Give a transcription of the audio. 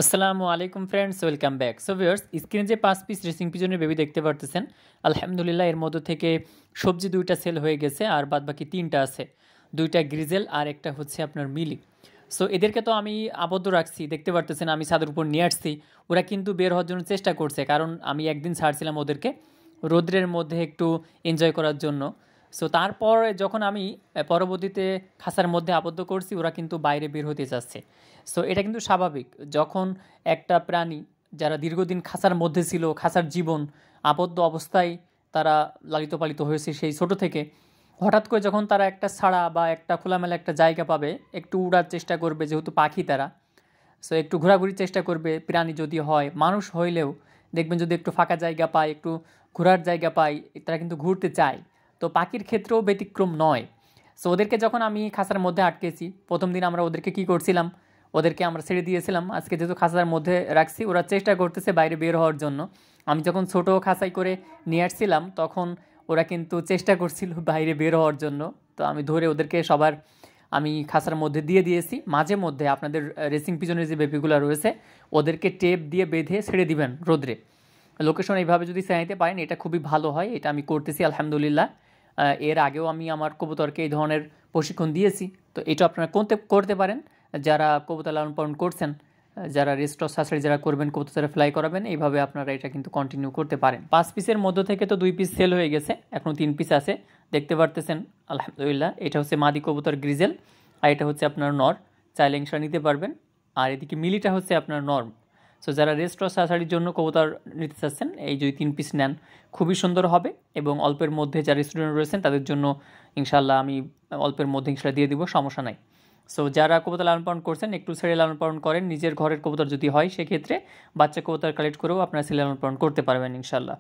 আসসালামু আলাইকুম friends, welcome back. So viewers, স্ক্রিনে যে 5 পিস রেসিং পিজনের বেবি দেখতে পারতেছেন, আলহামদুলিল্লাহ এর মধ্য থেকে সবজি 2টা সেল হয়ে গেছে আর বাদবাকি 3টা আছে। 2টা গ্রিজেল আর একটা হচ্ছে আপনার মিলি। সো এদেরকে তো আমি আবদ্ধ রাখছি, দেখতে পারতেছেন আমি ছাদের উপর নিয়ে আসছি। ওরা কিন্তু বের হওয়ার জন্য চেষ্টা করছে, কারণ আমি একদিন ছাড়ছিলাম ওদেরকে রৌদ্রের মধ্যে একটু এনজয় করার জন্য। সো তারপর যখন আমি পরবর্তীতে খাঁচার মধ্যে আবদ্ধ করছি, ওরা কিন্তু বাইরে বের হতে চাচ্ছে। সো এটা কিন্তু স্বাভাবিক, যখন একটা প্রাণী যারা দীর্ঘদিন খাঁচার মধ্যে ছিল, খাঁচার জীবন আবদ্ধ অবস্থায় তারা লালিত পালিত হয়েছে সেই ছোট থেকে, হঠাৎ করে যখন তারা একটা ছাড়া বা একটা খোলামেলা একটা জায়গা পাবে, একটু উড়ার চেষ্টা করবে, যেহেতু পাখি তারা। সো একটু ঘোরাঘুরির চেষ্টা করবে, প্রাণী যদি হয়, মানুষ হইলেও দেখবেন যদি একটু ফাঁকা জায়গা পায়, একটু ঘোরার জায়গা পায়, তারা কিন্তু ঘুরতে চায়। তো পাখির ক্ষেত্রেও ব্যতিক্রম নয়। সো ওদেরকে যখন আমি খাঁচার মধ্যে আটকেছি, প্রথম দিন আমরা ওদেরকে কী করছিলাম, ওদেরকে আমরা ছেড়ে দিয়েছিলাম। আজকে যেহেতু খাঁচার মধ্যে রাখছি, ওরা চেষ্টা করতেছে বাইরে বের হওয়ার জন্য। আমি যখন ছোট খাঁচাই করে নিয়ে আসছিলাম, তখন ওরা কিন্তু চেষ্টা করছিল বাইরে বের হওয়ার জন্য। তো আমি ধরে ওদেরকে সবার আমি খাঁচার মধ্যে দিয়ে দিয়েছি। মাঝে মধ্যে আপনাদের রেসিং পিজনের যে বেবিগুলো রয়েছে, ওদেরকে টেপ দিয়ে বেঁধে ছেড়ে দিবেন রোদ্রে। লোকেশন এইভাবে যদি চাইতে পারেন, এটা খুবই ভালো হয়। এটা আমি করতেছি আলহামদুলিল্লাহ। এর আগেও আমি আমার কবুতরকে এই ধরনের প্রশিক্ষণ দিয়েছি। তো এটা আপনারা করতে পারেন যারা কবুতর লালন পালন করছেন, যারা রেস্ট সাসারি যারা করবেন, কবুতর যারা ফ্লাই করাবেন, এইভাবে আপনারা এটা কিন্তু কন্টিনিউ করতে পারেন। 5 পিসের মধ্য থেকে তো 2 পিস সেল হয়ে গেছে, এখনও 3 পিস আছে, দেখতে পারতেছেন আলহামদুলিল্লাহ। এটা হচ্ছে মাদি কবুতর গ্রিজেল, আর এটা হচ্ছে আপনার নর, চাইলে ইনশাল্লাহ নিতে পারবেন। আর এদিকে মিলিটা হচ্ছে আপনার নর। সো যারা রেস্ট সাসারির জন্য কবুতর নিতে চাচ্ছেন, এই যদি 3 পিস নেন খুবই সুন্দর হবে, এবং অল্পের মধ্যে যারা স্টুডেন্ট রয়েছেন তাদের জন্য ইনশাল্লাহ আমি অল্পের মধ্যে ইনশাল্লাহ দিয়ে দিব, সমস্যা নাই। সো যারা কবুতর লালন পালন করছেন, একটু ছেড়ে লালন পালন করেন, নিজের ঘরের কবুতর যদি হয় সেক্ষেত্রে বাচ্চা কবুতর কালেক্ট করেও আপনারা ছেলে লালন পালন করতে পারবেন ইনশাল্লাহ।